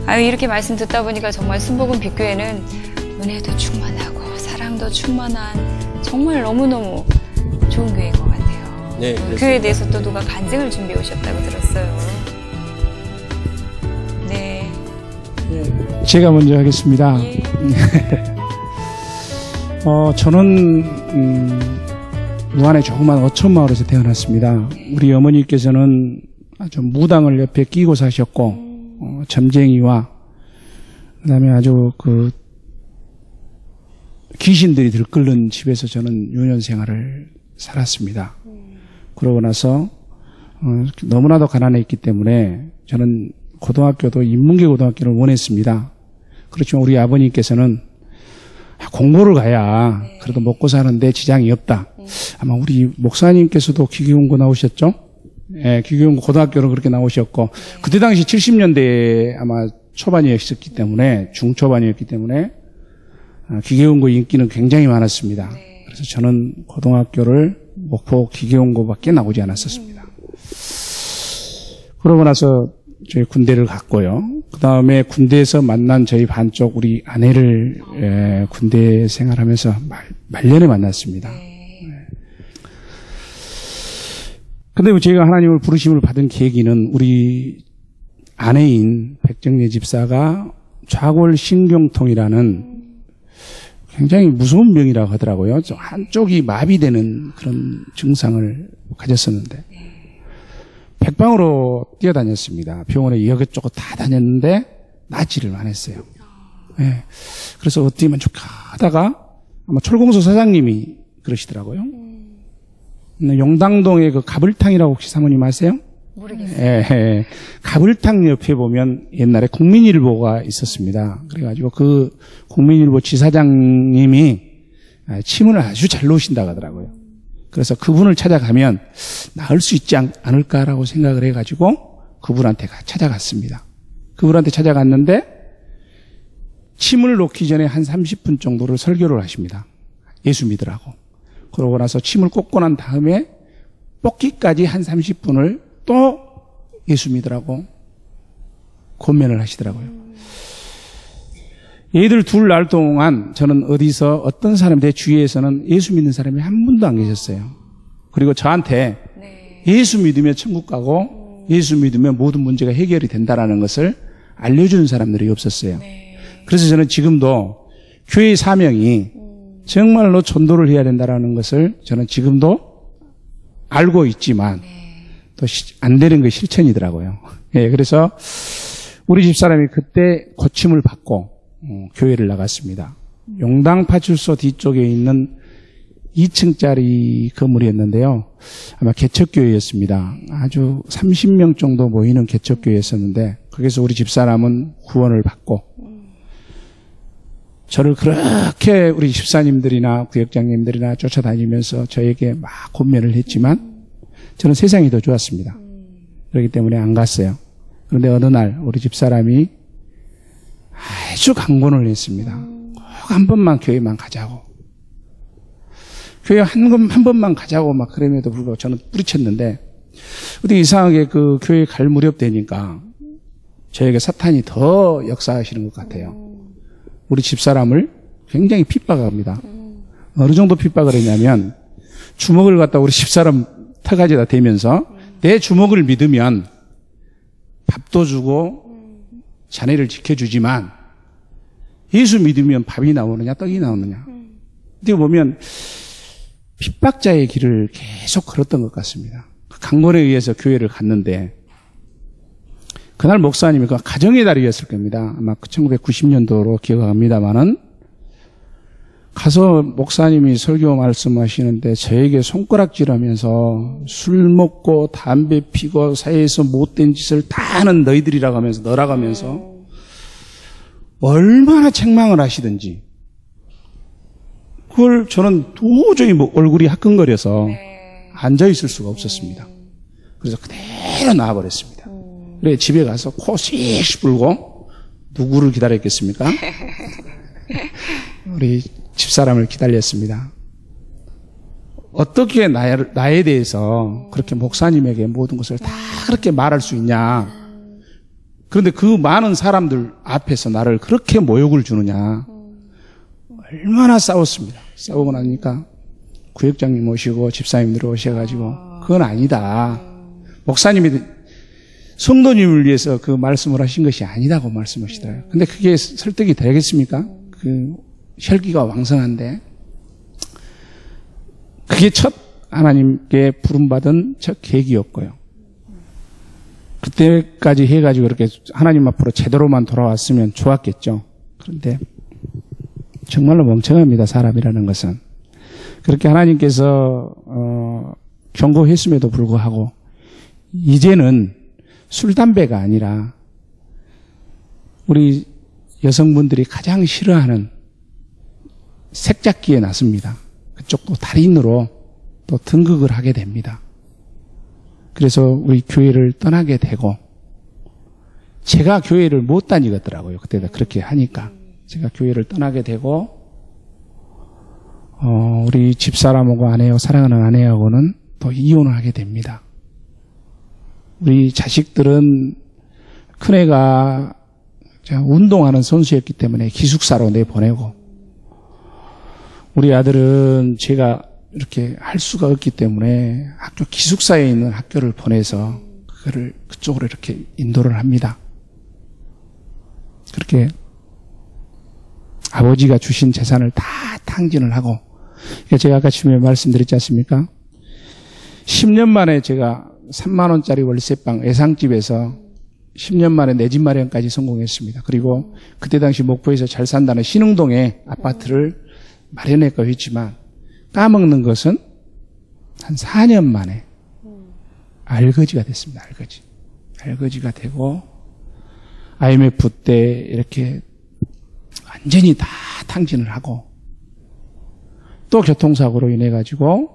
아유, 이렇게 말씀 듣다 보니까 정말 순복음 빛교회는 은혜도 충만하고 사랑도 충만한 정말 너무너무 좋은 교회인 것 같아요. 네, 교회에 대해서 또 누가 간증을 준비해 오셨다고 들었어요. 네. 제가 먼저 하겠습니다. 예. 저는 무안의 조그만 어촌마을에서 태어났습니다. 우리 어머니께서는 아주 무당을 옆에 끼고 사셨고 점쟁이와 그다음에 아주 그 귀신들이 들끓는 집에서 저는 유년 생활을 살았습니다. 그러고 나서 너무나도 가난했기 때문에 저는 고등학교도 인문계 고등학교를 원했습니다. 그렇지만 우리 아버님께서는 공부를 가야 그래도 먹고 사는데 지장이 없다. 아마 우리 목사님께서도 기계공고 나오셨죠? 예, 기계공고 고등학교로 그렇게 나오셨고 그때 당시 70년대에 아마 초반이었기 때문에 중초반이었기 때문에 기계공고 인기는 굉장히 많았습니다. 그래서 저는 고등학교를 목포 기계공고밖에 나오지 않았었습니다. 그러고 나서 저희 군대를 갔고요. 그 다음에 군대에서 만난 저희 반쪽 우리 아내를 군대 생활하면서 말년에 만났습니다. 근데 제가 하나님을 부르심을 받은 계기는 우리 아내인 백정래 집사가 좌골신경통이라는 굉장히 무서운 병이라고 하더라고요. 한쪽이 마비되는 그런 증상을 가졌었는데 백방으로 뛰어다녔습니다. 병원에 이것저것 다 다녔는데 낫지를 않았어요. 네. 그래서 어떻게 하면 좋까 하다가 아마 철공소 사장님이 그러시더라고요. 용당동에 그 가불탕이라고 혹시 사모님 아세요? 모르겠어요. 예. 가불탕 옆에 보면 옛날에 국민일보가 있었습니다. 그래가지고 그 국민일보 지사장님이 침을 아주 잘 놓으신다고 하더라고요. 그래서 그분을 찾아가면 나을 수 있지 않을까라고 생각을 해가지고 그분한테 찾아갔습니다. 그분한테 찾아갔는데 침을 놓기 전에 한 30분 정도를 설교를 하십니다. 예수 믿으라고. 그러고 나서 침을 꽂고 난 다음에 뽑기까지 한 30분을 또 예수 믿으라고 권면을 하시더라고요. 얘들 둘 날 동안 저는 어디서 어떤 사람 내 주위에서는 예수 믿는 사람이 한 분도 안 계셨어요. 그리고 저한테 예수 믿으면 천국 가고 예수 믿으면 모든 문제가 해결이 된다라는 것을 알려주는 사람들이 없었어요. 그래서 저는 지금도 교회의 사명이 정말로 전도를 해야 된다라는 것을 저는 지금도 알고 있지만 또 안 되는 게 실천이더라고요. 예, 그래서 우리 집사람이 그때 고침을 받고 교회를 나갔습니다. 용당파출소 뒤쪽에 있는 2층짜리 건물이었는데요. 아마 개척교회였습니다. 아주 30명 정도 모이는 개척교회였었는데 거기서 우리 집사람은 구원을 받고 저를 그렇게 우리 집사님들이나 구역장님들이나 쫓아다니면서 저에게 막 권면을 했지만 저는 세상이 더 좋았습니다. 그렇기 때문에 안 갔어요. 그런데 어느 날 우리 집사람이 아주 강권을 했습니다. 꼭 한 번만 교회만 가자고. 교회 한 번만 가자고 막 그럼에도 불구하고 저는 뿌리쳤는데 어떻게 이상하게 그 교회 갈 무렵 되니까 저에게 사탄이 더 역사하시는 것 같아요. 우리 집사람을 굉장히 핍박합니다. 어느 정도 핍박을 했냐면 주먹을 갖다 우리 집사람 턱까지다 대면서 내 주먹을 믿으면 밥도 주고 자네를 지켜주지만 예수 믿으면 밥이 나오느냐 떡이 나오느냐. 어떻게 보면 핍박자의 길을 계속 걸었던 것 같습니다. 그 강권에 의해서 교회를 갔는데 그날 목사님이 그 가정의 달이었을 겁니다. 아마 1990년도로 기억합니다만은 가서 목사님이 설교 말씀하시는데 저에게 손가락질하면서 술 먹고 담배 피고 사회에서 못된 짓을 다 하는 너희들이라고 하면서 너라고 하면서 얼마나 책망을 하시든지 그걸 저는 도저히 얼굴이 화끈거려서 앉아있을 수가 없었습니다. 그래서 그대로 나와버렸습니다. 그래 집에 가서 코 씩 불고 누구를 기다렸겠습니까? 우리 집사람을 기다렸습니다. 어떻게 나에 대해서 그렇게 목사님에게 모든 것을 다 그렇게 말할 수 있냐. 그런데 그 많은 사람들 앞에서 나를 그렇게 모욕을 주느냐. 얼마나 싸웠습니다. 싸우고 나니까 구역장님 오시고 집사님들 오셔가지고 그건 아니다. 목사님이 성도님을 위해서 그 말씀을 하신 것이 아니다고 말씀하시더라고요. 근데 그게 설득이 되겠습니까? 그 혈기가 왕성한데 그게 첫 하나님께 부름받은 첫 계기였고요. 그때까지 해가지고 그렇게 하나님 앞으로 제대로만 돌아왔으면 좋았겠죠. 그런데 정말로 멍청합니다. 사람이라는 것은. 그렇게 하나님께서 경고했음에도 불구하고 이제는 술, 담배가 아니라 우리 여성분들이 가장 싫어하는 색잡기에 나섭니다. 그쪽도 달인으로 또 등극을 하게 됩니다. 그래서 우리 교회를 떠나게 되고 제가 교회를 못 다니겠더라고요. 그때도 그렇게 하니까 제가 교회를 떠나게 되고 우리 집사람하고 아내하고 사랑하는 아내하고는 또 이혼을 하게 됩니다. 우리 자식들은 큰애가 운동하는 선수였기 때문에 기숙사로 내보내고 우리 아들은 제가 이렇게 할 수가 없기 때문에 학교 기숙사에 있는 학교를 보내서 그거를 그쪽으로 이렇게 인도를 합니다. 그렇게 아버지가 주신 재산을 다 탕진을 하고 제가 아까 처음에 말씀드렸지 않습니까? 10년 만에 제가 3만 원짜리 월세방 애상집에서 10년 만에 내 집 마련까지 성공했습니다. 그리고 그때 당시 목포에서 잘 산다는 신흥동에 아파트를 마련했고 했지만 까먹는 것은 한 4년 만에 알거지가 됐습니다. 알거지가 되고 IMF 때 이렇게 완전히 다 탕진을 하고 또 교통사고로 인해 가지고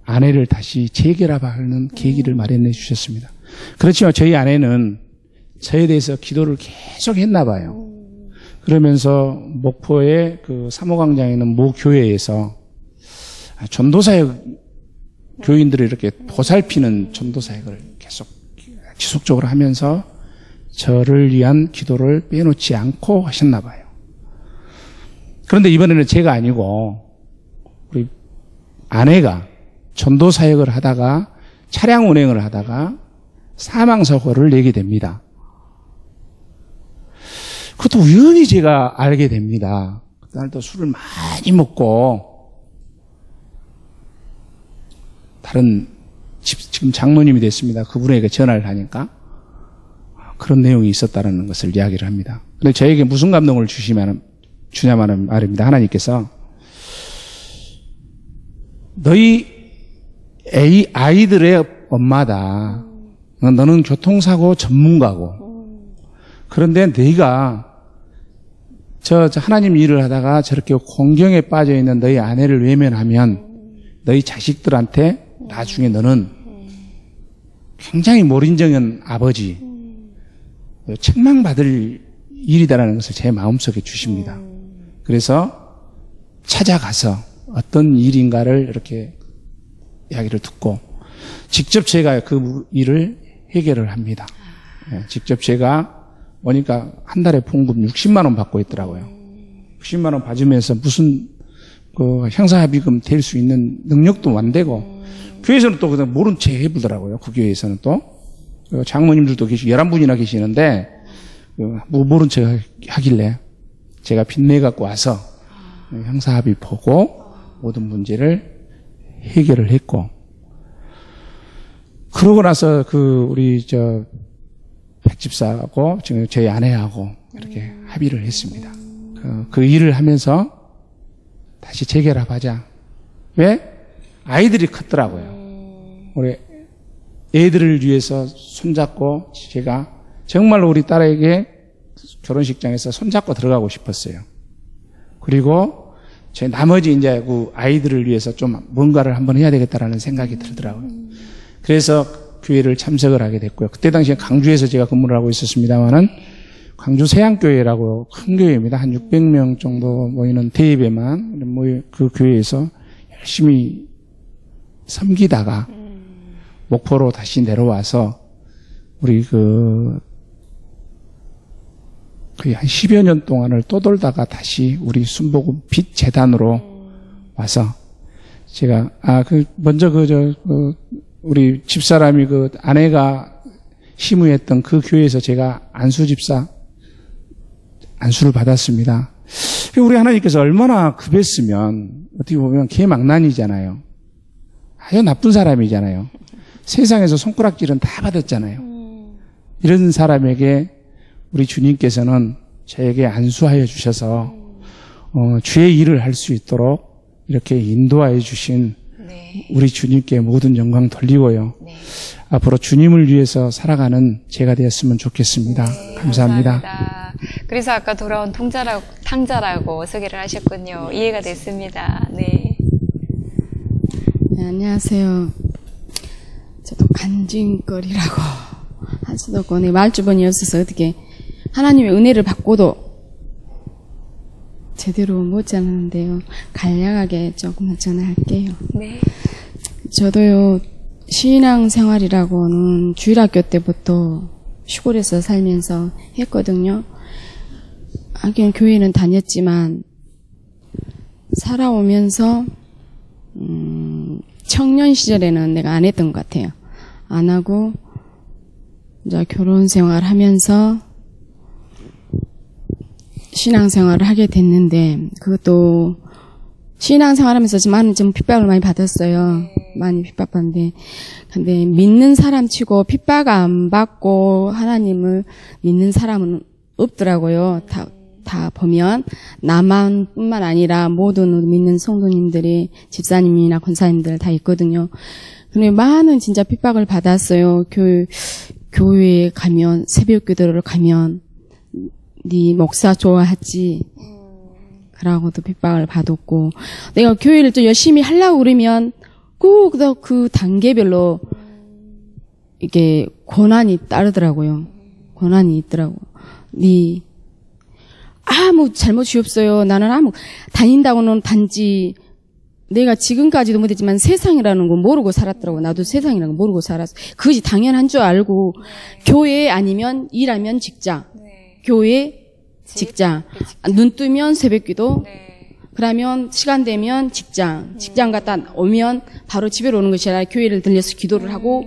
아내를 다시 재결합하는 계기를 마련해 주셨습니다. 그렇지만 저희 아내는 저에 대해서 기도를 계속 했나 봐요. 그러면서 목포의 그 사모광장에 있는 모 교회에서 전도사역 교인들을 이렇게 보살피는 전도사역을 계속 지속적으로 하면서 저를 위한 기도를 빼놓지 않고 하셨나 봐요. 그런데 이번에는 제가 아니고 우리 아내가 전도사역을 하다가 차량 운행을 하다가 사망사고를 내게 됩니다. 그것도 우연히 제가 알게 됩니다. 그날도 술을 많이 먹고 다른 지금 장로님이 됐습니다. 그분에게 전화를 하니까 그런 내용이 있었다는 것을 이야기를 합니다. 근데 저에게 무슨 감동을 주냐마는 말입니다. 하나님께서 너희 아이들의 엄마다. 너는 교통사고 전문가고. 그런데 네가 저 하나님 일을 하다가 저렇게 공경에 빠져 있는 너희 아내를 외면하면 너희 자식들한테 나중에 너는 굉장히 몰인정한 아버지, 책망받을 일이다라는 것을 제 마음속에 주십니다. 그래서 찾아가서 어떤 일인가를 이렇게 이야기를 듣고 직접 제가 그 일을 해결을 합니다. 직접 제가 오니까 한 달에 봉급 60만 원 받고 있더라고요. 60만 원 받으면서 무슨 그 형사합의금 될 수 있는 능력도 안 되고 교회에서는 또 그냥 모른 채 해보더라고요. 그 교회에서는 또 장모님들도 11분이나 계시는데 모른 채 하길래 제가 빚내 갖고 와서 형사합의 보고 모든 문제를 해결을 했고 그러고 나서 우리 백집사하고 지금 저희 아내하고 이렇게 합의를 했습니다. 그 일을 하면서 다시 재결합하자. 왜? 아이들이 컸더라고요. 우리 애들을 위해서 손잡고 제가 정말로 우리 딸에게 결혼식장에서 손잡고 들어가고 싶었어요. 그리고 제 나머지 이제 그 아이들을 위해서 좀 뭔가를 한번 해야 되겠다라는 생각이 들더라고요. 그래서 교회를 참석을 하게 됐고요. 그때 당시에 강주에서 제가 근무를 하고 있었습니다만은 광주 세양교회라고 큰 교회입니다. 한 600명 정도 모이는 대예배만 그 교회에서 열심히 섬기다가 목포로 다시 내려와서 우리 거의 한 10여 년 동안을 떠돌다가 다시 우리 순복음 빛 재단으로 와서 제가 먼저 우리 집사람이 아내가 시무했던 그 교회에서 제가 안수를 받았습니다. 우리 하나님께서 얼마나 급했으면 어떻게 보면 개망난이잖아요. 아주 나쁜 사람이잖아요. 세상에서 손가락질은 다 받았잖아요. 이런 사람에게 우리 주님께서는 저에게 안수하여 주셔서 주의 일을 할 수 있도록 이렇게 인도하여 주신 네. 우리 주님께 모든 영광 돌리고요. 네. 앞으로 주님을 위해서 살아가는 제가 되었으면 좋겠습니다. 네, 감사합니다. 감사합니다. 그래서 아까 돌아온 탕자라고 소개를 하셨군요. 이해가 됐습니다. 네. 네, 안녕하세요. 저도 간증거리라고 할 수도 없고, 말주변이 없어서 어떻게 하나님의 은혜를 받고도 제대로 못 자는데요. 간략하게 조금 전화할게요. 네. 저도요, 신앙생활이라고는 주일학교 때부터 시골에서 살면서 했거든요. 하긴 교회는 다녔지만 살아오면서 청년 시절에는 내가 안 했던 것 같아요. 안 하고 이제 결혼 생활하면서 신앙생활을 하게 됐는데, 그것도 신앙생활하면서 많은 좀 핍박을 많이 받았어요. 많이 핍박받는데, 근데 믿는 사람 치고 핍박 안 받고 하나님을 믿는 사람은 없더라고요. 다 보면 나만뿐만 아니라 모든 믿는 성도님들이 집사님이나 권사님들 다 있거든요. 근데 많은 진짜 핍박을 받았어요. 교회에 가면, 새벽 기도를 가면 네 목사 좋아하지, 그러고도 핍박을 받았고, 내가 교회를 좀 열심히 하려고 그러면 꼭 그 단계별로 이게 고난이 따르더라고요. 고난이 있더라고. 네 아무 잘못이 없어요. 나는 다닌다고는 단지 내가 지금까지도 못했지만 세상이라는 거 모르고 살았더라고. 나도 세상이라는 거 모르고 살았어. 그것이 당연한 줄 알고, 교회 아니면 일하면 직장, 교회 직장, 눈 뜨면 새벽기도, 그러면 시간 되면 직장 갔다 오면 바로 집에로 오는 것이 아니라 교회를 들려서 기도를 하고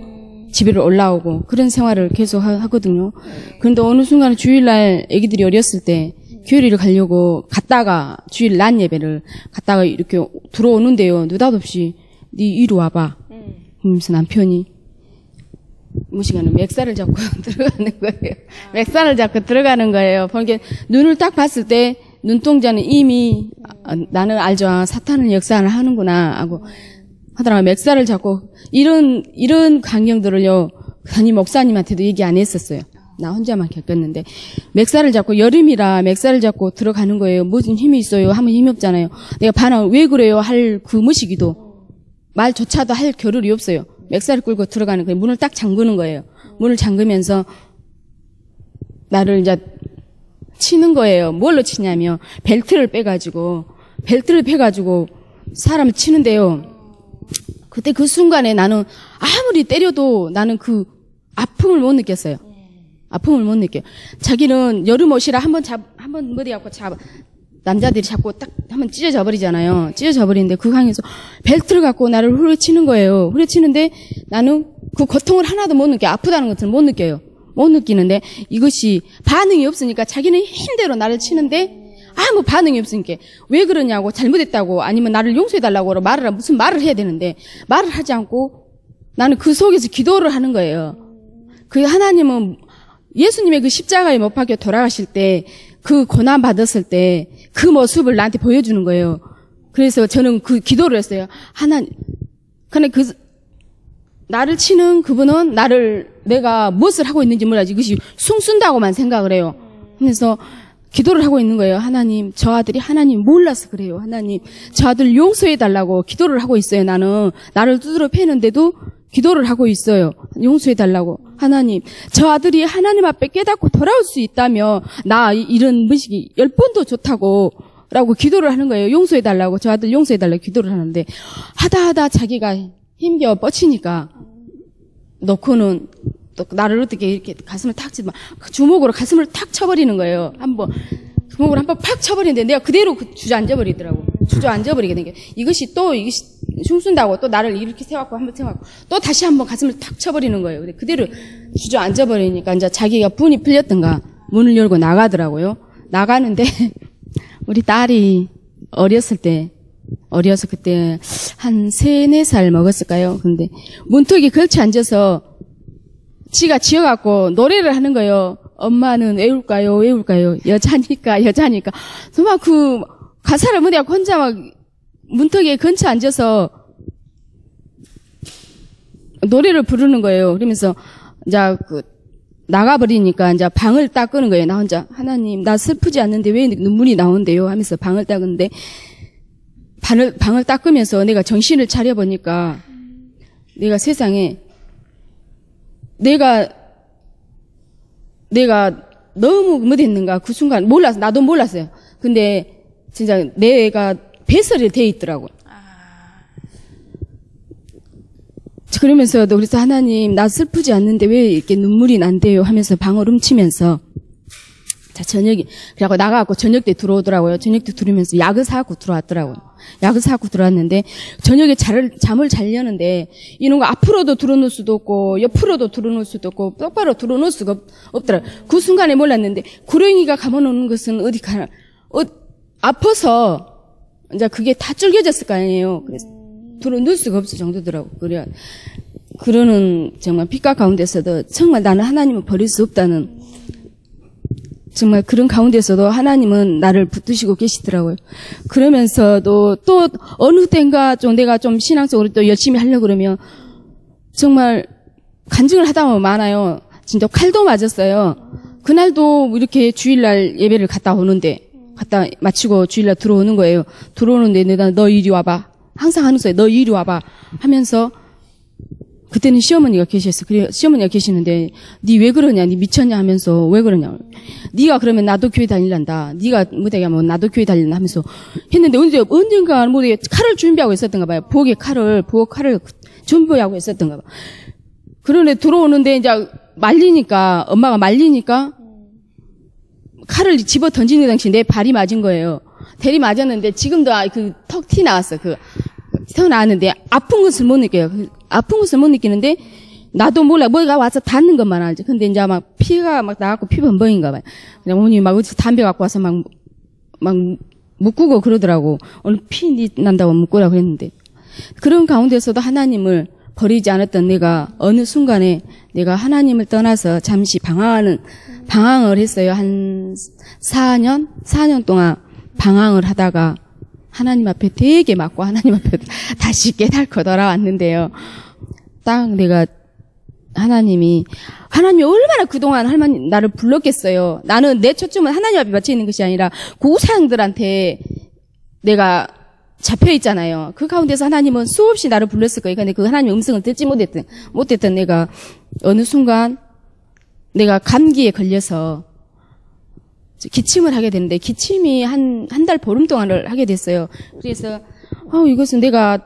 집에로 올라오고, 그런 생활을 계속 하거든요. 그런데 어느 순간 주일날 애기들이 어렸을 때 교회를 가려고 갔다가, 주일 낮 예배를 갔다가 이렇게 들어오는데요, 느닷없이 네 이리 와봐. 그러면서 남편이 무시간에 맥살을 잡고 들어가는 거예요. 맥살을 잡고 들어가는 거예요. 그러니까 눈을 딱 봤을 때 눈동자는 이미 나는 알죠. 사탄은 역사를 하는구나 하고 하더라고요. 맥살을 잡고, 이런 광경들을요, 담임 목사님한테도 얘기 안 했었어요. 나 혼자만 겪었는데, 맥살을 잡고, 여름이라 맥살을 잡고 들어가는 거예요. 무슨 힘이 있어요? 하면 힘이 없잖아요. 내가 반항, 왜 그래요? 할 그 무시기도 말조차도 할 겨를이 없어요. 맥살을 끌고 들어가는 거예요. 문을 딱 잠그는 거예요. 문을 잠그면서 나를 이제 치는 거예요. 뭘로 치냐면 벨트를 빼가지고 사람을 치는데요. 그때 그 순간에 나는 아무리 때려도 나는 그 아픔을 못 느꼈어요. 아픔을 못 느껴요. 자기는 여름 옷이라 한번 머리 갖고 남자들이 자꾸 딱 한번 찢어져 버리잖아요. 찢어져 버리는데 그 강에서 벨트를 갖고 나를 후려치는 거예요. 후려치는데 나는 그 고통을 하나도 못 느껴요. 아프다는 것을 못 느껴요. 못 느끼는데 이것이 반응이 없으니까 자기는 힘대로 나를 치는데 아무 반응이 없으니까 왜 그러냐고, 잘못했다고, 아니면 나를 용서해달라고 무슨 말을 해야 되는데 말을 하지 않고 나는 그 속에서 기도를 하는 거예요. 그 하나님은 예수님의 그 십자가에 못 박혀 돌아가실 때 그 고난 받았을 때 그 모습을 나한테 보여주는 거예요. 그래서 저는 그 기도를 했어요. 하나님, 근데 나를 치는 그분은 내가 무엇을 하고 있는지 몰라지. 이것이 숨쓴다고만 생각을 해요. 그래서 기도를 하고 있는 거예요. 하나님, 저 아들이 하나님 몰라서 그래요. 하나님, 저 아들 용서해달라고 기도를 하고 있어요. 나는 나를 두드러 패는데도 기도를 하고 있어요. 용서해달라고. 하나님, 저 아들이 하나님 앞에 깨닫고 돌아올 수 있다며 나 이런 무식이 10번도 좋다고 라고 기도를 하는 거예요. 용서해달라고, 저 아들 용서해달라고 기도를 하는데 하다 자기가 힘겨 뻗치니까 놓고는 또 나를 어떻게 이렇게 가슴을 탁 치면 주먹으로 가슴을 탁 쳐버리는 거예요. 주먹으로 한번 팍 쳐버리는데 내가 그대로 주저앉아버리더라고. 주저앉아버리게 된 게 이것이 흉순다고 또 나를 이렇게 세웠고 한번 세웠고 또 다시 한번 가슴을 탁 쳐버리는 거예요. 근데 그대로 주저앉아버리니까 이제 자기가 분이 풀렸던가 문을 열고 나가더라고요. 나가는데 우리 딸이 어려서 그때 한 3, 4살 먹었을까요? 근데 문턱에 걸쳐 앉아서 지가 지어갖고 노래를 하는 거예요. 엄마는 외울까요? 여자니까. 정말 그 가사를 못 외우고 혼자 막 문턱에 걸쳐 앉아서 노래를 부르는 거예요. 그러면서 이제 나가버리니까 이제 방을 닦는 거예요. 나 혼자 하나님 나 슬프지 않는데 왜 눈물이 나온대요? 하면서 방을 닦는데 방을 닦으면서 내가 정신을 차려보니까 내가 세상에 내가 너무 못했는가 그 순간 나도 몰랐어요. 근데 진짜 내가 배설이 돼 있더라고. 그러면서도 그래서 하나님 나 슬프지 않는데 왜 이렇게 눈물이 난대요 하면서 방을 훔치면서 자 저녁에 그래갖고 나가갖고 저녁 때 들어오더라고요. 저녁 때 들어오면서 약을 사갖고 들어왔더라고요. 약을 사갖고 들어왔는데 저녁에 잠을 자려는데 이런 거 앞으로도 들어놓을 수도 없고 옆으로도 들어놓을 수도 없고 똑바로 들어놓을 수가 없더라고요. 그 순간에 몰랐는데 구렁이가 감아놓는 것은 어디 가나 아파서 이제 그게 다 쫄겨졌을 거 아니에요. 그래서 들어놓을 수가 없을 정도더라고. 그러는 정말 빛과 가운데서도 정말 나는 하나님을 버릴 수 없다는 정말 그런 가운데서도 하나님은 나를 붙드시고 계시더라고요. 그러면서도 또 어느 때인가 좀 내가 좀 신앙적으로 또 열심히 하려고 그러면 정말 간증을 하다 보면 많아요. 진짜 칼도 맞았어요. 그날도 이렇게 주일날 예배를 갔다 마치고 주일날 들어오는 거예요. 들어오는데 내가 너 이리 와봐. 항상 하는 거예요. 너 이리 와봐. 하면서 그때는 시어머니가 계셨어요. 그래 시어머니가 계시는데 니 왜 그러냐? 니 미쳤냐? 하면서 왜 그러냐? 니가 그러면 나도 교회 다닐란다. 니가 못하게 하면 나도 교회 다닐란다 하면서 했는데 언젠가 모르게 칼을 준비하고 있었던가 봐요. 부엌 칼을 준비하고 있었던가 봐. 그런데 들어오는데 이제 엄마가 말리니까 칼을 집어 던지는 당시 내 발이 맞은 거예요. 대리 맞았는데 지금도 턱 티 나왔어. 나왔는데 아픈 것을 못 느껴요. 아픈 것을 못 느끼는데 나도 몰라. 뭐가 와서 닿는 것만 알지. 근데 이제 막 피가 막 나갖고 피범벅인가 봐요. 그냥 어머니 막 어디서 담배 갖고 와서 막 묶고 그러더라고. 오늘 피 난다고 묶으라 그랬는데. 그런 가운데서도 하나님을 버리지 않았던 내가 어느 순간에 내가 하나님을 떠나서 잠시 방황을 했어요. 한 4년 동안 방황을 하다가 하나님 앞에 되게 맞고 하나님 앞에 다시 깨닫고 돌아왔는데요. 딱 내가 하나님이 얼마나 그동안 나를 불렀겠어요. 나는 내 초점은 하나님 앞에 맞춰 있는 것이 아니라 그 우상들한테 내가 잡혀 있잖아요. 그 가운데서 하나님은 수없이 나를 불렀을 거예요. 근데 그 하나님의 음성을 듣지 못했던 내가 어느 순간 내가 감기에 걸려서 기침을 하게 되는데 기침이 한 달 보름 동안을 하게 됐어요. 그래서 이것은 내가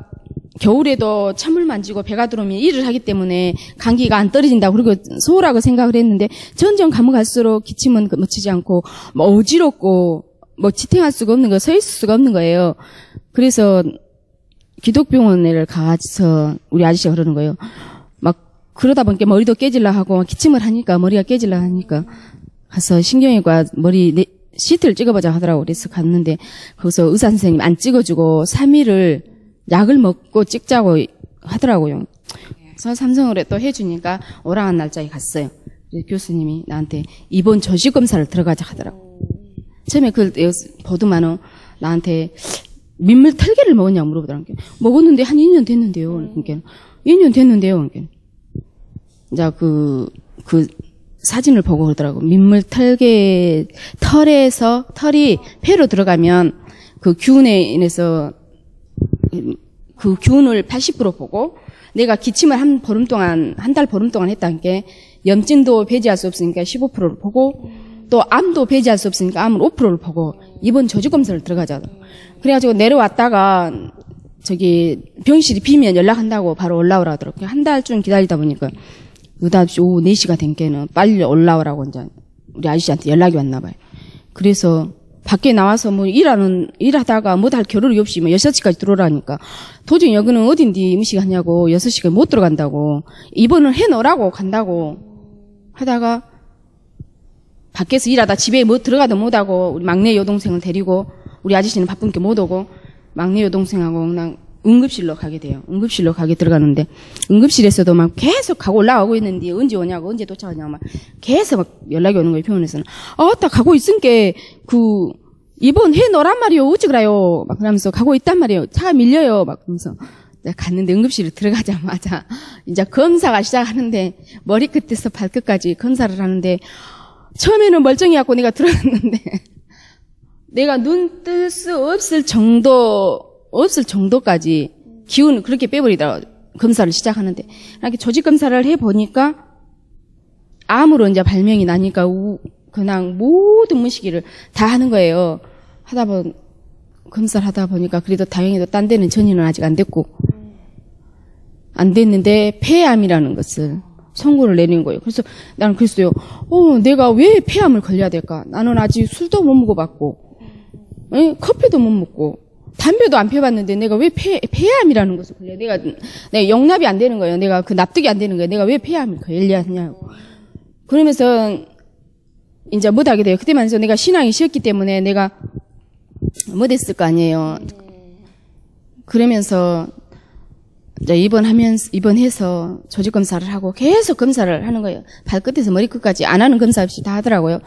겨울에도 찬물 만지고 배가 들어오면 일을 하기 때문에 감기가 안 떨어진다고 그리고 소홀하고 생각을 했는데 점점 가면 갈수록 기침은 멎지 않고 어지럽고 지탱할 수가 없는 거, 서 있을 수가 없는 거예요. 그래서 기독병원을 가서 우리 아저씨가 그러는 거예요. 막 그러다 보니까 머리도 깨질라 하고 기침을 하니까 머리가 깨질라 하니까 가서 신경외과 머리 시트를 찍어보자 하더라고. 그래서 갔는데 거기서 의사 선생님 안 찍어주고 3일을 약을 먹고 찍자고 하더라고요. 그래서 삼성으로 또 해주니까 오랑한 날짜에 갔어요. 교수님이 나한테 입원 조직 검사를 들어가자 하더라고. 처음에 보더만은 나한테 민물 털개를 먹었냐고 물어보더라고요. 먹었는데 한 2년 됐는데요. 그러니까 2년 됐는데요. 그러니까 이제 그 사진을 보고 그러더라고. 민물 털개 털이 폐로 들어가면 그 균에 인해서 그 균을 80% 보고 내가 기침을 한 달 보름 동안 했다는 게 염증도 배제할 수 없으니까 15%를 보고 또 암도 배제할 수 없으니까 암은 5%를 보고 입원 조직 검사를 들어가자. 그래가지고 내려왔다가 병실이 비면 연락한다고 바로 올라오라 하더라고요. 한 달쯤 기다리다 보니까 느닷없이 오후 4시가 된 게는 빨리 올라오라고 이제 우리 아저씨한테 연락이 왔나 봐요. 그래서 밖에 나와서 뭐 일하다가 뭐할 겨를이 없이 뭐 6시까지 들어오라니까 도저히 여기는 어딘지 음식 하냐고 6시까지 못 들어간다고 입원을 해놓으라고 간다고 하다가 밖에서 일하다 집에 뭐 들어가도 못하고 우리 막내 여동생을 데리고 우리 아저씨는 바쁜 게 못 오고 막내 여동생하고 그냥 응급실로 가게 돼요. 응급실로 가게 들어가는데 응급실에서도 막 계속 가고 올라가고 있는데 언제 오냐고 언제 도착하냐고 막 계속 막 연락이 오는 거예요. 병원에서는 딱 가고 있으니까 입원해 놓으란 말이요 어찌 그래요 막 그러면서 가고 있단 말이에요. 차가 밀려요 막 그러면서 내가 갔는데 응급실에 들어가자마자 이제 검사가 시작하는데 머리끝에서 발끝까지 검사를 하는데 처음에는 멀쩡해갖고 내가 들어갔는데 내가 눈 뜰 수 없을 정도까지 기운을 그렇게 빼버리더라고요. 검사를 시작하는데. 이렇게 조직 검사를 해보니까 암으로 이제 발명이 나니까 그냥 모든 무시기를 다 하는 거예요. 검사를 하다 보니까 그래도 다행히도 딴 데는 전이는 아직 안 됐고. 안 됐는데 폐암이라는 것을 선고를 내린 거예요. 그래서 나는 그랬어요. 내가 왜 폐암을 걸려야 될까? 나는 아직 술도 못 먹어봤고, 커피도 못 먹고, 담배도 안 펴봤는데 내가 왜 폐암이라는 것을 걸려? 내가 용납이 안 되는 거예요. 내가 그 납득이 안 되는 거예요. 내가 왜 폐암을 걸려야 하냐고. 그러면서 이제 못하게 돼요. 그때만 해서 내가 신앙이 쉬었기 때문에 내가 못했을 거 아니에요. 그러면서 이제 입원해서 조직검사를 하고 계속 검사를 하는 거예요. 발끝에서 머리끝까지 안 하는 검사 없이 다 하더라고요.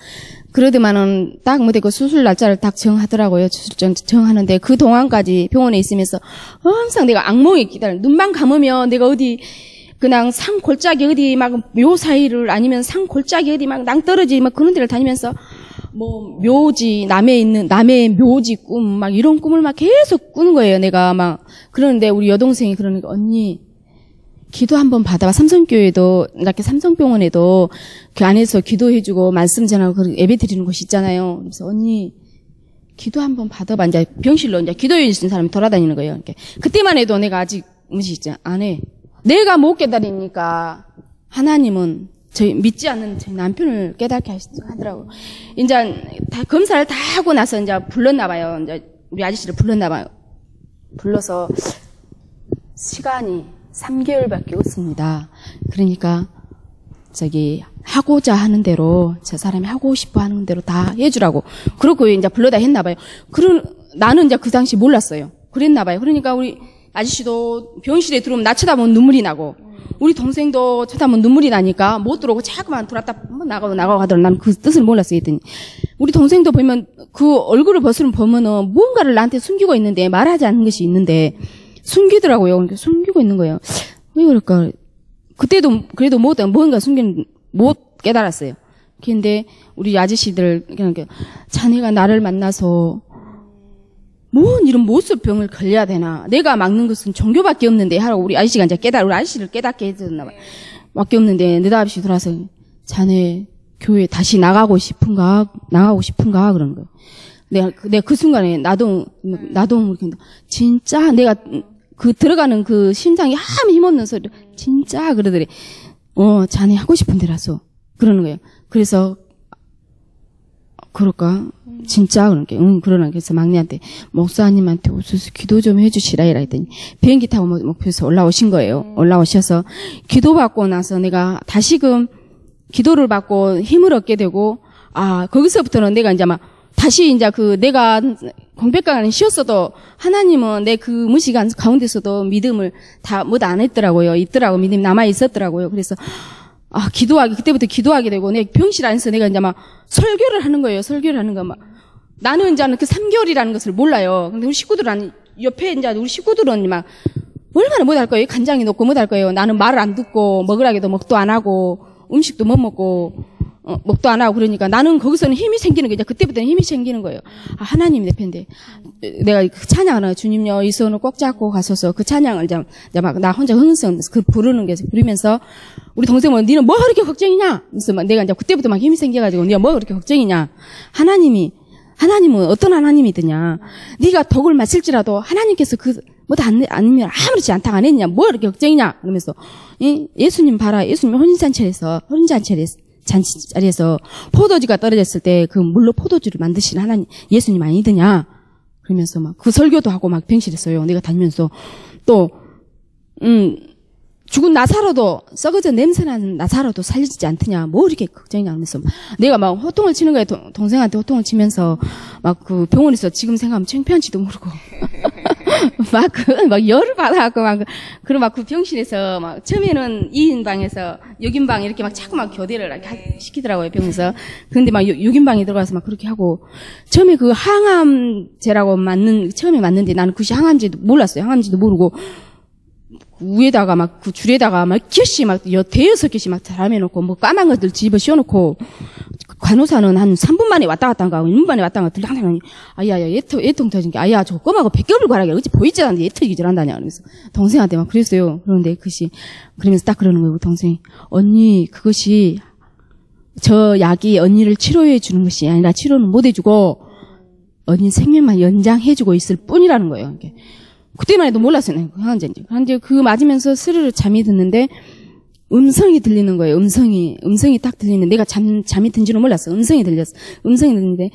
그러더만은 딱 못하고 수술 날짜를 딱 정하더라고요. 수술 정하는데 그 동안까지 병원에 있으면서 항상 내가 악몽에 기다려. 눈만 감으면 내가 어디 그냥 산 골짜기 어디 막 묘 사이를 아니면 산 골짜기 어디 막 낭떠러지 막 그런 데를 다니면서 뭐 묘지 남의 묘지 꿈 막 이런 꿈을 막 계속 꾸는 거예요. 내가 막 그러는데 우리 여동생이 그러니까 언니 기도 한번 받아봐. 삼성교회도 이렇게 삼성병원에도 그 안에서 기도해주고 말씀 전하고 예배 드리는 곳이 있잖아요. 그래서 언니 기도 한번 받아봐. 이제 병실로 이제 기도해 주신 사람이 돌아다니는 거예요. 이렇게. 그때만 해도 내가 아직 안 해. 내가 못 깨달으니까 하나님은 저희 믿지 않는 저희 남편을 깨닫게 하더라고요. 이제 다 검사를 다 하고 나서 이제 불렀나 봐요. 이제 우리 아저씨를 불렀나 봐요. 불러서 시간이 3개월밖에 없습니다. 그러니까 하고자 하는 대로 저 사람이 하고 싶어 하는 대로 다 해주라고. 그렇고 이제 불러다 했나 봐요. 나는 이제 그 당시 몰랐어요. 그랬나 봐요. 그러니까 우리 아저씨도 병실에 들어오면 나 쳐다보면 눈물이 나고 우리 동생도 쳐다보면 눈물이 나니까 못 들어오고 자꾸만 들어왔다 나가고 하더라. 난 그 뜻을 몰랐어요. 했더니 우리 동생도 보면 그 얼굴을 보면은 뭔가를 나한테 숨기고 있는데 말하지 않는 것이 있는데 숨기더라고요. 그러니까 숨기고 있는 거예요. 왜 그럴까? 그때도 그래도 뭔가 못 깨달았어요. 그런데 우리 아저씨들 그냥 자네가 나를 만나서 뭔 이런 모습병을 걸려야 되나? 내가 막는 것은 종교밖에 없는데 하라고 우리 아저씨가 이제 우리 아저씨를 깨닫게 해줬나 봐요. 밖에 없는데 느닷없이 돌아서 자네 교회 다시 나가고 싶은가 그러는 거예요. 내가 그 순간에 나도 진짜 내가 들어가는 그 심장이 한 힘없는 소리 진짜 그러더래. 자네 하고 싶은 데라서 그러는 거예요. 그래서 그럴까? 진짜 그러니까 그러나 그래서 막내한테 목사님한테 오셔서 기도 좀 해주시라 이라 했더니 비행기 타고 목표에서 올라오신 거예요. 올라오셔서 기도받고 나서 내가 다시금 기도를 받고 힘을 얻게 되고 거기서부터는 내가 이제 막 다시 이제 내가 공백기간에 쉬었어도 하나님은 내 그 무시간 가운데서도 믿음을 다 못 안 했더라고요. 있더라고 믿음이 남아 있었더라고요. 그래서 그때부터 기도하게 되고, 내 병실 안에서 내가 이제 막 설교를 하는 거예요. 설교를 하는 거 막. 나는 이제 그 3개월이라는 것을 몰라요. 근데 우리 식구들은, 옆에 이제 우리 식구들은 막, 얼마나 못할 거예요? 간장이 높고 못할 거예요. 나는 말을 안 듣고, 먹으라기도 먹도 안 하고, 음식도 못 먹고, 먹도 안 하고 그러니까 나는 거기서는 힘이 생기는 거죠. 그때부터는 힘이 생기는 거예요. 하나님이 내 편인데. 내가 그 찬양을 주님요, 이 손을 꼭 잡고 가셔서 그 찬양을 이제 막 나 혼자 흥성 부르는 게 부르면서 우리 동생 뭐 니는 뭐 그렇게 걱정이냐? 그래서 막 내가 이제 그때부터 막 힘이 생겨가지고 니가 뭐 그렇게 걱정이냐? 하나님은 어떤 하나님이더냐? 네가 독을 마실지라도 하나님께서 그 뭐도 아니면 아무렇지 않다고 안 했냐? 뭐 이렇게 걱정이냐? 그러면서, 예수님 봐라. 예수님 혼인잔치에서 포도주가 떨어졌을 때 그 물로 포도주를 만드신 하나님, 예수님 아니더냐? 그러면서 막 그 설교도 하고 막 병실했어요. 내가 다니면서 또, 죽은 나사로도, 썩어져 냄새나는 나사로도 살려지지 않더냐? 뭐 이렇게 걱정이 하면서 내가 막 호통을 치는 거예요. 동생한테 호통을 치면서 막 그 병원에서 지금 생각하면 창피한지도 모르고 막 열을 받아갖고 막 그 병실에서 막 처음에는 2인 방에서 6인방 이렇게 막 자꾸 막 교대를 이렇게 시키더라고요, 병원에서. 근데 막 6인방에 들어가서 막 그렇게 하고 처음에 그 항암제라고 처음에 맞는데 나는 그것이 항암제도 몰랐어요. 항암제도 모르고 위에다가 막 그 줄에다가 막 깃이 막 대여섯 깃이 막 달아매놓고 뭐 까만 것들 집어 씌워놓고 간호사는 한 3분 만에 왔다 갔다 한 거, 1분 만에 왔다 갔다 항상 아야야 애통 터진 게 아야 저거 껌하고 100개를 가라게 어찌 보이지 않는데 애터지기 저란다냐 그러면서 동생한테 막 그랬어요. 그런데 그것이 그러면서 딱 그러는 거예요. 동생이 언니 그것이 저 약이 언니를 치료해 주는 것이 아니라 치료는 못 해주고 언니 생명만 연장해주고 있을 뿐이라는 거예요. 이게. 그때만 해도 몰랐어요. 항암제인지. 근데 그 맞으면서 스르르 잠이 드는데 음성이 들리는 거예요. 음성이 딱 들리는데 내가 잠이 든지는 몰랐어. 음성이 들렸어. 음성이 들리는데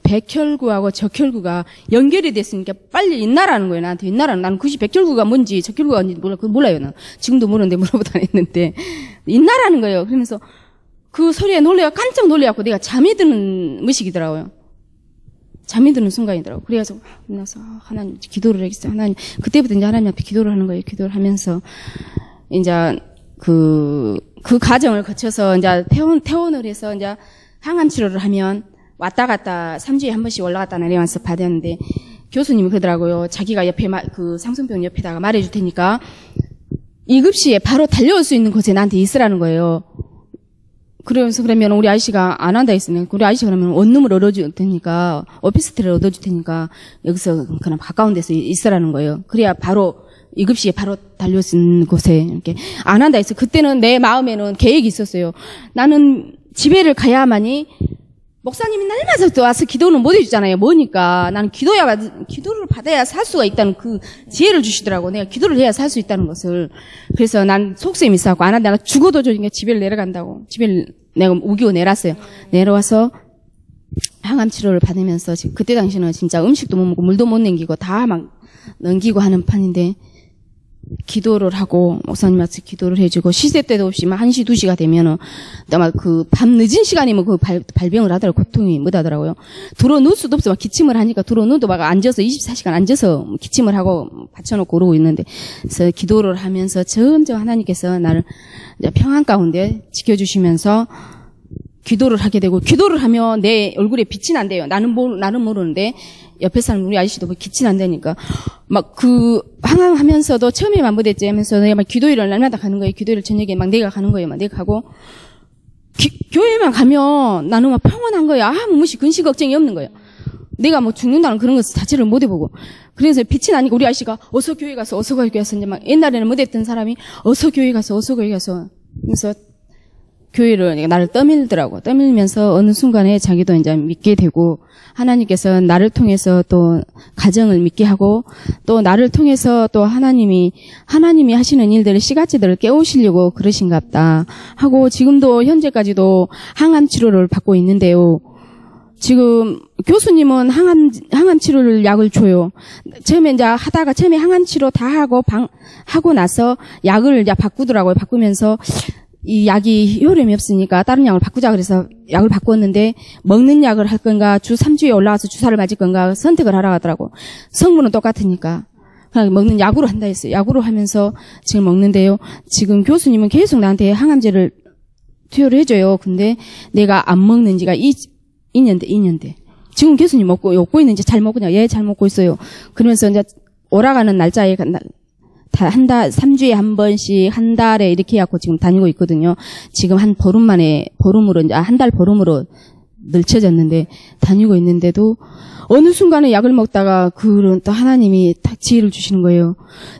백혈구하고 적혈구가 연결이 됐으니까 빨리 있나라는 거예요. 나한테 있나라는. 나는 그것이 백혈구가 뭔지 적혈구가 뭔지 몰라요. 난 지금도 모르는데 물어보도 안 했는데 있나라는 거예요. 그러면서 그 소리에 깜짝 놀래갖고 내가 잠이 드는 무식이더라고요. 잠이 드는 순간이더라고. 그래서 나서 하나님 기도를 하겠어요. 하나님 그때부터 이제 하나님 앞에 기도를 하는 거예요. 기도를 하면서 이제 그 과정을 거쳐서 이제 퇴원을 해서 이제 항암 치료를 하면 왔다 갔다 3주에 한 번씩 올라갔다 내려와서 받았는데 교수님이 그러더라고요. 자기가 옆에 그 상승병 옆에다가 말해줄 테니까 2급시에 바로 달려올 수 있는 곳에 나한테 있으라는 거예요. 그러면서 그러면 우리 아저씨가 안 한다 했으면 우리 아저씨가 그러면 원룸을 얻어줄 테니까 오피스텔을 얻어줄 테니까 여기서 그냥 가까운 데서 있으라는 거예요. 그래야 바로 2급시에 바로 달려올 수 있는 곳에 이렇게 안 한다 했어요. 그때는 내 마음에는 계획이 있었어요. 나는 집에를 가야만이 목사님이 날마다 또 와서 기도는 못 해주잖아요. 뭐니까. 나는 기도를 받아야 살 수가 있다는 그 지혜를 주시더라고. 내가 기도를 해야 살 수 있다는 것을. 그래서 난 속셈이 있어갖고 안 한다. 나 죽어도 저니까 집에를 내려간다고. 집에를 내가 우기고 내려왔어요. 내려와서 항암 치료를 받으면서 지금 그때 당시는 진짜 음식도 못 먹고 물도 못 남기고 다 막 넘기고 하는 판인데 기도를 하고 목사님한테 기도를 해주고 시세 때도 없이 막 1시 2시가 되면은 막 그 밤 늦은 시간이면 그 발병을 하더라고. 고통이 못하더라고요. 들어 누울 수도 없어. 막 기침을 하니까 들어 누워도 막 앉아서 24시간 앉아서 기침을 하고 받쳐놓고 그러고 있는데 그래서 기도를 하면서 점점 하나님께서 나를 이제 평안 가운데 지켜주시면서 기도를 하게 되고 기도를 하면 내 얼굴에 빛이 난대요. 나는 모르는데 옆에 사람 우리 아저씨도 뭐 빛이 난다니까 막 그 항암하면서도 처음에 만부됐지 하면서 내가 막 기도일을 날마다 가는 거예요. 기도일 저녁에 막 내가 가는 거예요. 막 내가 가고 교회만 가면 나는 막 평온한 거야. 아무 무시 근심 걱정이 없는 거예요. 내가 뭐 죽는다는 그런 것 자체를 못 해보고 그래서 빛이 나니까 우리 아저씨가 어서 교회 가서 이제 막 옛날에는 못했던 사람이 어서 교회 가서 그래서 교회를 나를 떠밀더라고. 떠밀면서 어느 순간에 자기도 이제 믿게 되고 하나님께서 나를 통해서 또 가정을 믿게 하고 또 나를 통해서 또 하나님이 하시는 일들을 시가지들을 깨우시려고 그러신갑다 하고 지금도 현재까지도 항암 치료를 받고 있는데요. 지금 교수님은 항암 치료를 약을 줘요. 처음에 이제 하다가 처음에 항암 치료 다 하고 나서 약을 이제 바꾸더라고요. 바꾸면서 이 약이 효력이 없으니까 다른 약을 바꾸자 그래서 약을 바꿨는데 먹는 약을 할 건가 주 3주에 올라가서 주사를 맞을 건가 선택을 하라고 하더라고. 성분은 똑같으니까 그냥 먹는 약으로 한다 했어요. 약으로 하면서 지금 먹는데요. 지금 교수님은 계속 나한테 항암제를 투여를 해줘요. 근데 내가 안 먹는 지가 2년 돼. 지금 교수님 먹고 있는지 잘 먹냐? 예, 잘 먹고 있어요. 그러면서 이제 오라가는 날짜에 3주에 한 번씩 한 달에 이렇게 해갖고 지금 다니고 있거든요. 지금 한 보름으로 이제 한 달 보름으로 늘쳐졌는데 다니고 있는데도 어느 순간에 약을 먹다가 그런 또 하나님이 딱 지혜를 주시는 거예요.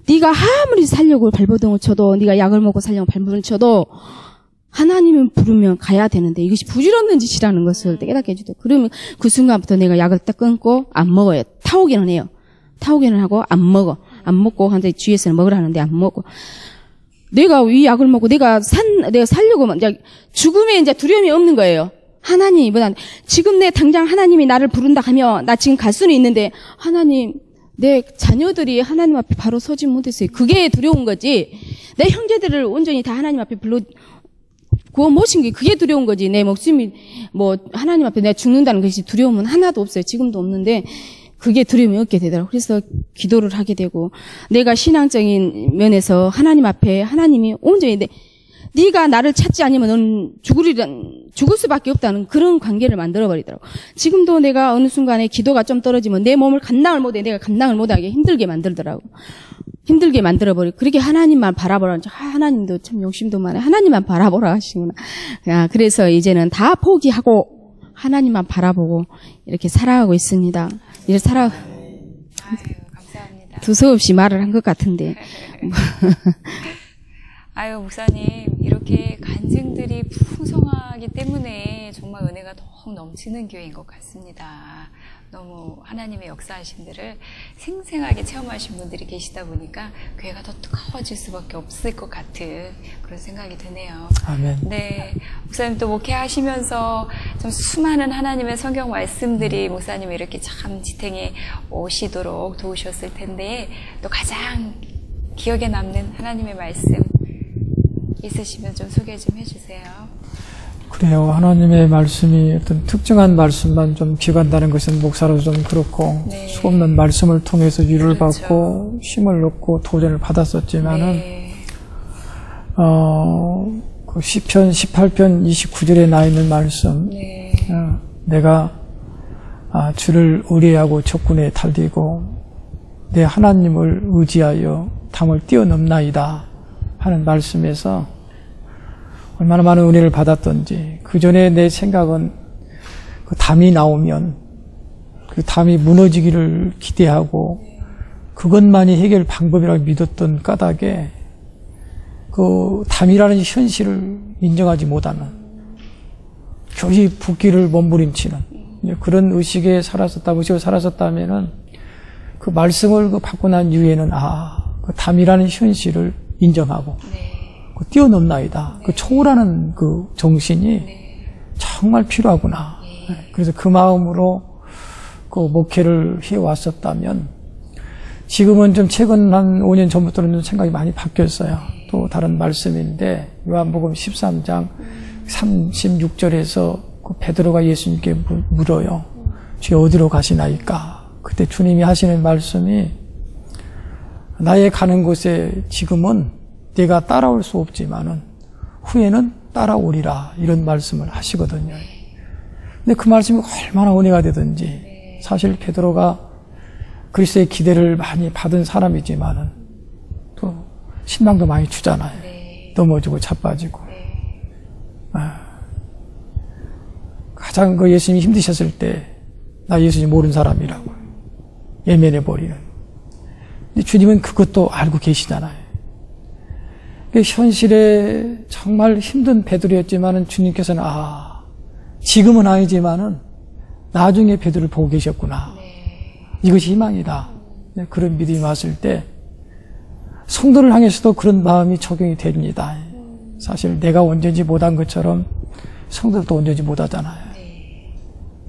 네가 아무리 살려고 발버둥을 쳐도 네가 약을 먹고 살려고 발버둥을 쳐도 하나님을 부르면 가야 되는데 이것이 부질없는 짓이라는 것을 깨닫게 해주죠. 그러면 그 순간부터 내가 약을 딱 끊고 안 먹어요. 다 타오기는 해요. 타오기는 하고 안 먹어. 안 먹고 한테 주위에서는 먹으라 하는데 안 먹고. 내가 이 약을 먹고 내가 살려고 이제 죽음에 이제 두려움이 없는 거예요. 하나님보다 지금 내 당장 하나님이 나를 부른다 하면 나 지금 갈 수는 있는데 하나님 내 자녀들이 하나님 앞에 바로 서지 못했어요. 그게 두려운 거지. 내 형제들을 온전히 다 하나님 앞에 구워 모신 게 그게 두려운 거지. 내 목숨이 뭐 하나님 앞에 내가 죽는다는 것이 두려움은 하나도 없어요. 지금도 없는데 그게 두려움이 없게 되더라고요. 그래서 기도를 하게 되고 내가 신앙적인 면에서 하나님 앞에 하나님이 온전히 네가 나를 찾지 않으면 너는 죽을 수밖에 없다는 그런 관계를 만들어버리더라고. 지금도 내가 어느 순간에 기도가 좀 떨어지면 내 몸을 감당을 못해. 내가 감당을 못하게 힘들게 만들더라고. 힘들게 만들어버리고 그렇게 하나님만 바라보라. 하나님도 참 욕심도 많아. 하나님만 바라보라 하시구나. 그래서 이제는 다 포기하고 하나님만 바라보고 이렇게 살아가고 있습니다. 이렇게 감사합니다. 두서없이 말을 한 것 같은데. 아유, 목사님, 이렇게 간증들이 풍성하기 때문에 정말 은혜가 더욱 넘치는 교회인 것 같습니다. 너무 하나님의 역사하심들을 생생하게 체험하신 분들이 계시다 보니까 교회가 더 뜨거워질 수밖에 없을 것 같은 그런 생각이 드네요. 아멘. 네. 목사님 또 목회하시면서 좀 수많은 하나님의 성경 말씀들이 목사님을 이렇게 참 지탱해 오시도록 도우셨을 텐데 또 가장 기억에 남는 하나님의 말씀 있으시면 좀 소개 좀 해주세요. 그래요. 하나님의 말씀이 어떤 특정한 말씀만 좀 기억한다는 것은 목사로서 좀 그렇고 네. 수없는 말씀을 통해서 위로를 그렇죠. 받고 힘을 얻고 도전을 받았었지만은 네. 그 시편 18편 29절에 나 있는 말씀 네. 내가 주를 의뢰하고 적군에 달리고 내 하나님을 의지하여 담을 뛰어넘나이다 하는 말씀에서 얼마나 많은 은혜를 받았던지 그 전에 내 생각은 그 담이 나오면 그 담이 무너지기를 기대하고 그것만이 해결 방법이라고 믿었던 까닭에 그 담이라는 현실을 인정하지 못하는 교리 붓기를 몸부림치는 그런 의식에 살았었다면은 그 말씀을 받고 난 이후에는 그 담이라는 현실을 인정하고 그 뛰어넘나이다. 그 초월하는 그 정신이 정말 필요하구나. 그래서 그 마음으로 그 목회를 해왔었다면 지금은 좀 최근 한 5년 전부터는 좀 생각이 많이 바뀌었어요. 또 다른 말씀인데 요한복음 13장 36절에서 그 베드로가 예수님께 물어요. 주여 어디로 가시나이까? 그때 주님이 하시는 말씀이 나의 가는 곳에 지금은 내가 따라올 수 없지만은 후에는 따라오리라 이런 말씀을 하시거든요. 근데 그 말씀이 얼마나 은혜가 되든지 사실 베드로가 그리스도의 기대를 많이 받은 사람이지만은 또 신망도 많이 주잖아요. 넘어지고 자빠지고 가장 그 예수님이 힘드셨을 때 나 예수님 모르는 사람이라고 예면해 버리는. 근데 주님은 그것도 알고 계시잖아요. 현실에 정말 힘든 베드로였지만은 주님께서는 지금은 아니지만은 나중에 베드로를 보고 계셨구나. 이것이 희망이다. 그런 믿음이 왔을 때 성도를 향해서도 그런 마음이 적용이 됩니다. 사실 내가 온전히 못한 것처럼 성도도 온전히 못하잖아요.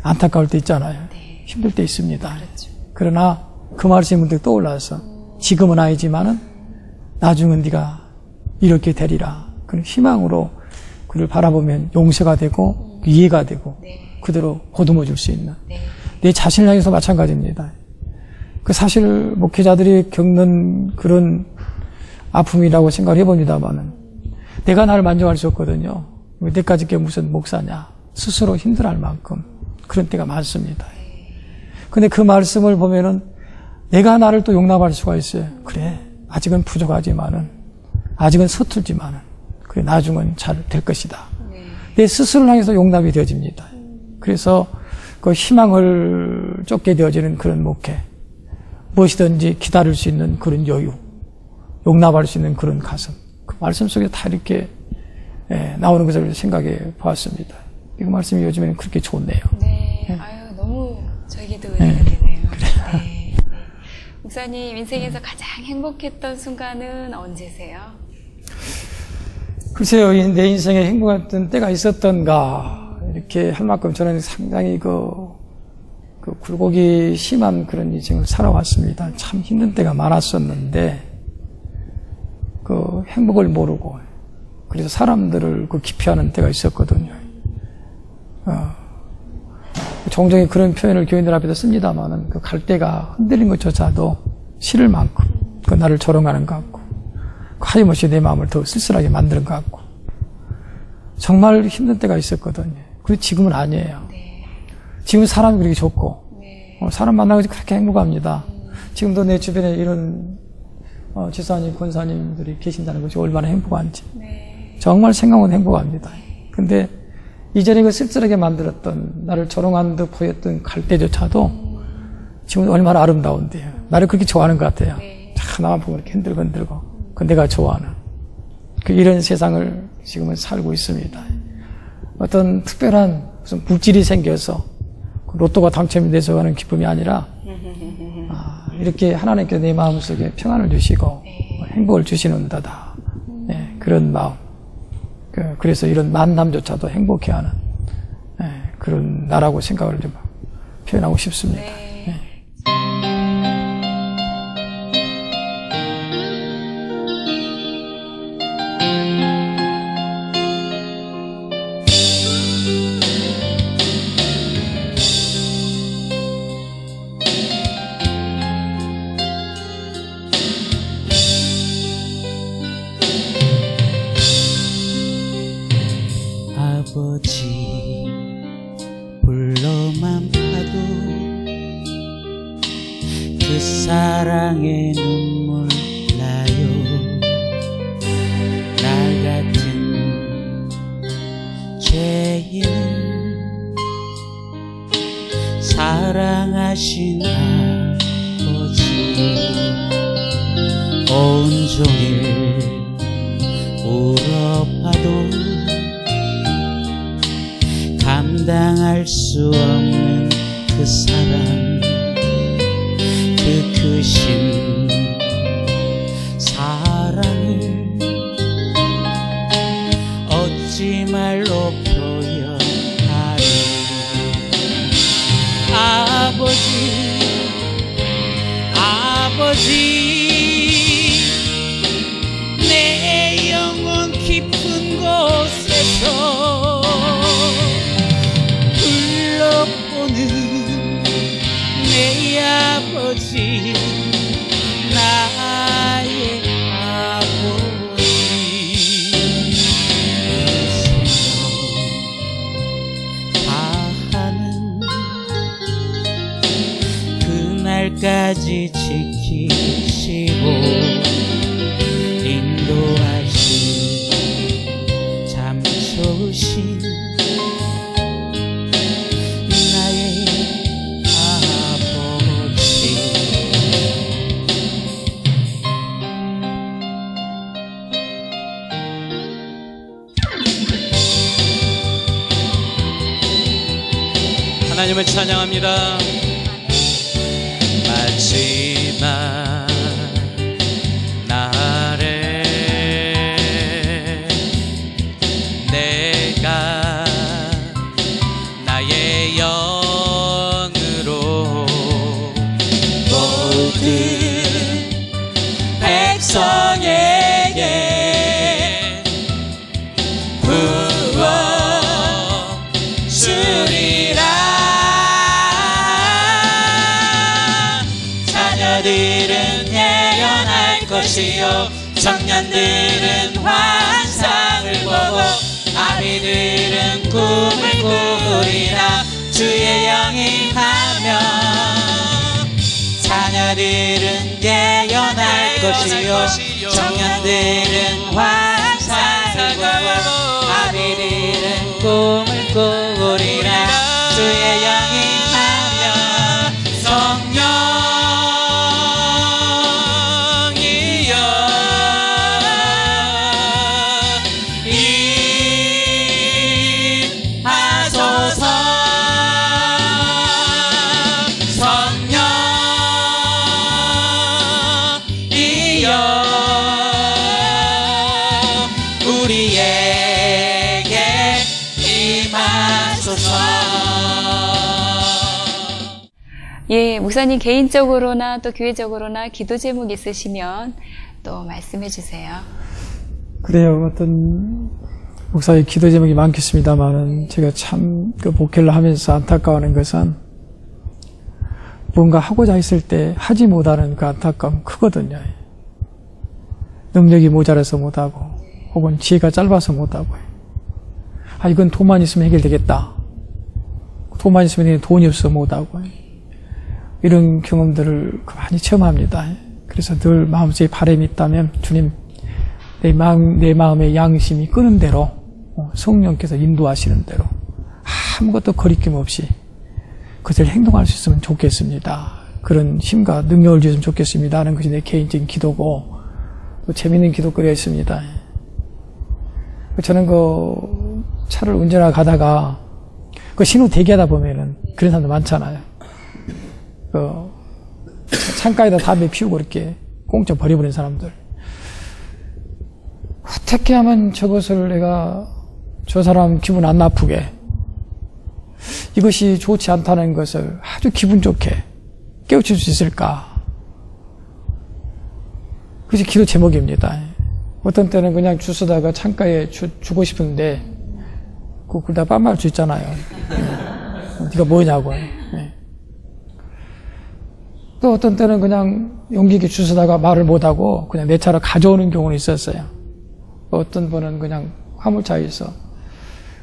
안타까울 때 있잖아요. 힘들 때 있습니다. 그러나 그 말씀이 문득 떠올라서 지금은 아니지만은 나중은 네가 이렇게 되리라. 그런 희망으로 그를 바라보면 용서가 되고 이해가 되고 그대로 보듬어 줄 수 있는 내 자신을 향해서 마찬가지입니다. 그 사실 목회자들이 겪는 그런 아픔이라고 생각을 해봅니다만은 내가 나를 만족할 수 없거든요. 내까지 게 무슨 목사냐 스스로 힘들어할 만큼 그런 때가 많습니다. 근데 그 말씀을 보면은 내가 나를 또 용납할 수가 있어요. 그래 아직은 부족하지만은 아직은 서툴지만은 그래 나중은 잘 될 것이다. 내 스스로를 향해서 용납이 되어집니다. 그래서 그 희망을 쫓게 되어지는 그런 목회, 무엇이든지 기다릴 수 있는 그런 여유, 용납할 수 있는 그런 가슴, 그 말씀 속에 다 이렇게 나오는 것을 생각해 보았습니다. 이 말씀이 요즘에는 그렇게 좋네요. 네, 아유 너무 저에게도 은혜가 되네요. 네. 목사님 인생에서 가장 행복했던 순간은 언제세요? 글쎄요, 내 인생에 행복했던 때가 있었던가 이렇게 할 만큼 저는 상당히 그 굴곡이 심한 그런 인생을 살아왔습니다. 참 힘든 때가 많았었는데 그 행복을 모르고 그래서 사람들을 기피하는 때가 있었거든요. 종종 그런 표현을 교인들 앞에서 씁니다만은 그 갈대가 흔들린 것조차도 싫을 만큼 그 나를 조롱하는 것 같고 하염없이 내 마음을 더 쓸쓸하게 만드는 것 같고 정말 힘든 때가 있었거든요. 그런데 지금은 아니에요. 네. 지금 사람이 그렇게 좋고 네. 사람 만나고 그렇게 행복합니다. 지금도 내 주변에 이런 지사님, 권사님들이 계신다는 것이 얼마나 행복한지 네. 정말 생각은 행복합니다. 근데 이전에 그 쓸쓸하게 만들었던 나를 조롱한 듯 보였던 갈대조차도 지금 얼마나 아름다운데요. 나를 그렇게 좋아하는 것 같아요. 네. 나만 보면 이렇게 흔들흔들고 그 내가 좋아하는 이런 세상을 지금은 살고 있습니다. 어떤 특별한 무슨 물질이 생겨서 로또가 당첨이 돼서 가는 기쁨이 아니라 이렇게 하나님께서 내 마음속에 평안을 주시고 행복을 주시는다다. 네, 그런 마음. 그래서 이런 만남조차도 행복해하는 그런 나라고 생각을 좀 표현하고 싶습니다. 네. 네. 아버지 불러만 봐도 그 사랑에 눈물 나요. 나 같은 죄인을 사랑하신 아버지 온종일 울어봐도 감당할 수 없는 그 사랑, 그 크신 사랑을 어찌 말로 표현하리. 아버지 내 영혼 깊은 곳에서 내 아버지 나의 아버지 다하는 그날까지 지키시고 인도하신 참 좋으신 하나님을 찬양합니다. 마지막 날에 내가 나의 영으로 모든 백성에게 부어 주리라. 자녀들은 예언할 것이요 청년들은 환상을 보고 아비들은 꿈을 꾸리라. 주의 영이 하며 자녀들은 예언할 것이요 청년들은 환상을 보고 아비들은 꿈을 꾸리라. 주의 영이 하며 성령이여 임하소서. 성령이여 예, 목사님 개인적으로나 또 교회적으로나 기도 제목 있으시면 또 말씀해 주세요. 그래요. 어떤 목사의 기도 제목이 많겠습니다만은 제가 참 그 목회를 하면서 안타까워하는 것은 뭔가 하고자 했을 때 하지 못하는 그 안타까움 크거든요. 능력이 모자라서 못하고 혹은 지혜가 짧아서 못하고 아 이건 돈만 있으면 해결되겠다. 돈만 있으면 돈이 없어서 못하고 이런 경험들을 많이 체험합니다. 그래서 늘 마음속에 바람이 있다면 주님 내 마음의 양심이 끄는 대로 성령께서 인도하시는 대로 아무것도 거리낌 없이 그것을 행동할 수 있으면 좋겠습니다. 그런 힘과 능력을 주셨으면 좋겠습니다 하는 것이 내 개인적인 기도고 또 재미있는 기도거리가 있습니다. 저는 그 차를 운전하고 가다가 그 신호 대기하다 보면은 그런 사람들 많잖아요. 그 창가에다 담배 피우고 이렇게 공짜 버려버린 사람들. 어떻게 하면 저것을 내가 저 사람 기분 안 나쁘게 이것이 좋지 않다는 것을 아주 기분 좋게 깨우칠 수 있을까? 그것이 기도 제목입니다. 어떤 때는 그냥 주스다가 창가에 주고 싶은데 그걸 빤말 수 있잖아요. 네가 뭐냐고. 또 어떤 때는 그냥 용기 있게 주스다가 말을 못하고 그냥 내 차로 가져오는 경우는 있었어요. 어떤 분은 그냥 화물차에서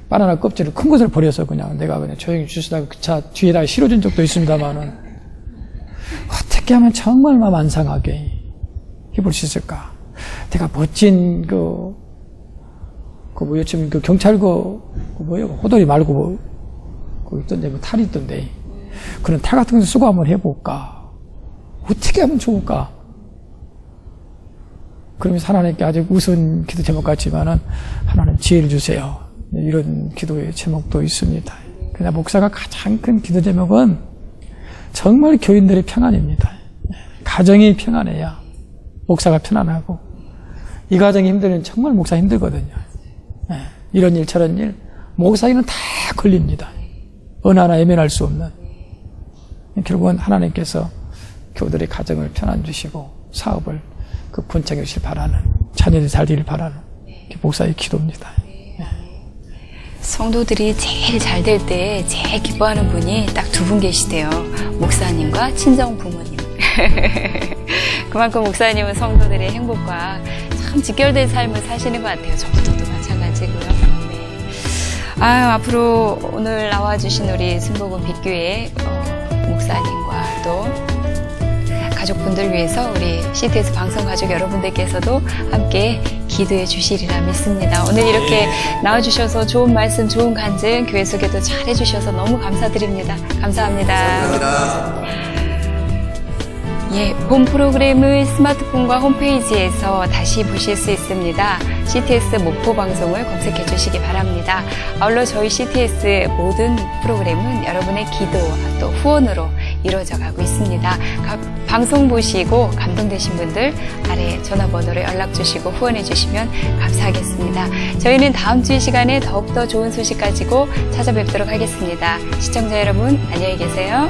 바나나 껍질을 큰 것을 버려서 그냥 내가 그냥 조용히 주스다가 그 차 뒤에다 실어준 적도 있습니다만은 어떻게 하면 정말 마음 안 상하게 해볼 수 있을까? 내가 멋진 요즘 호돌이 말고 있던데 탈이 있던데 그런 탈 같은 거 쓰고 한번 해볼까? 어떻게 하면 좋을까? 그러면서 하나님께 아주 우스운 기도 제목 같지만은 하나님 지혜를 주세요. 이런 기도의 제목도 있습니다. 그냥 목사가 가장 큰 기도 제목은 정말 교인들의 평안입니다. 가정이 평안해야 목사가 편안하고 이 가정이 힘들면 정말 목사 힘들거든요. 이런 일 저런 일 목사에게는 다 걸립니다. 어느 하나 외면할 수 없는. 결국은 하나님께서 교들의 가정을 편안 주시고 사업을 번창해 주실 바라는 자녀들이 잘 되길 바라는 목사의 기도입니다. 성도들이 제일 잘 될 때 제일 기뻐하는 분이 딱 두 분 계시대요. 목사님과 친정 부모님. 그만큼 목사님은 성도들의 행복과 참 직결된 삶을 사시는 것 같아요. 저도 마찬가지고요. 네. 앞으로 오늘 나와주신 우리 순복음 빛교회 목사님과 또 가족분들 위해서 우리 CTS 방송가족 여러분들께서도 함께 기도해 주시리라 믿습니다. 오늘 이렇게 나와주셔서 좋은 말씀, 좋은 간증, 교회 소개도 잘 해주셔서 너무 감사드립니다. 감사합니다. 예, 본 프로그램을 스마트폰과 홈페이지에서 다시 보실 수 있습니다. CTS 목포 방송을 검색해 주시기 바랍니다. 아울러 저희 CTS 모든 프로그램은 여러분의 기도 또 후원으로 이루어져 가고 있습니다. 방송 보시고 감동되신 분들 아래 전화번호로 연락 주시고 후원해 주시면 감사하겠습니다. 저희는 다음 주 이 시간에 더욱더 좋은 소식 가지고 찾아뵙도록 하겠습니다. 시청자 여러분 안녕히 계세요.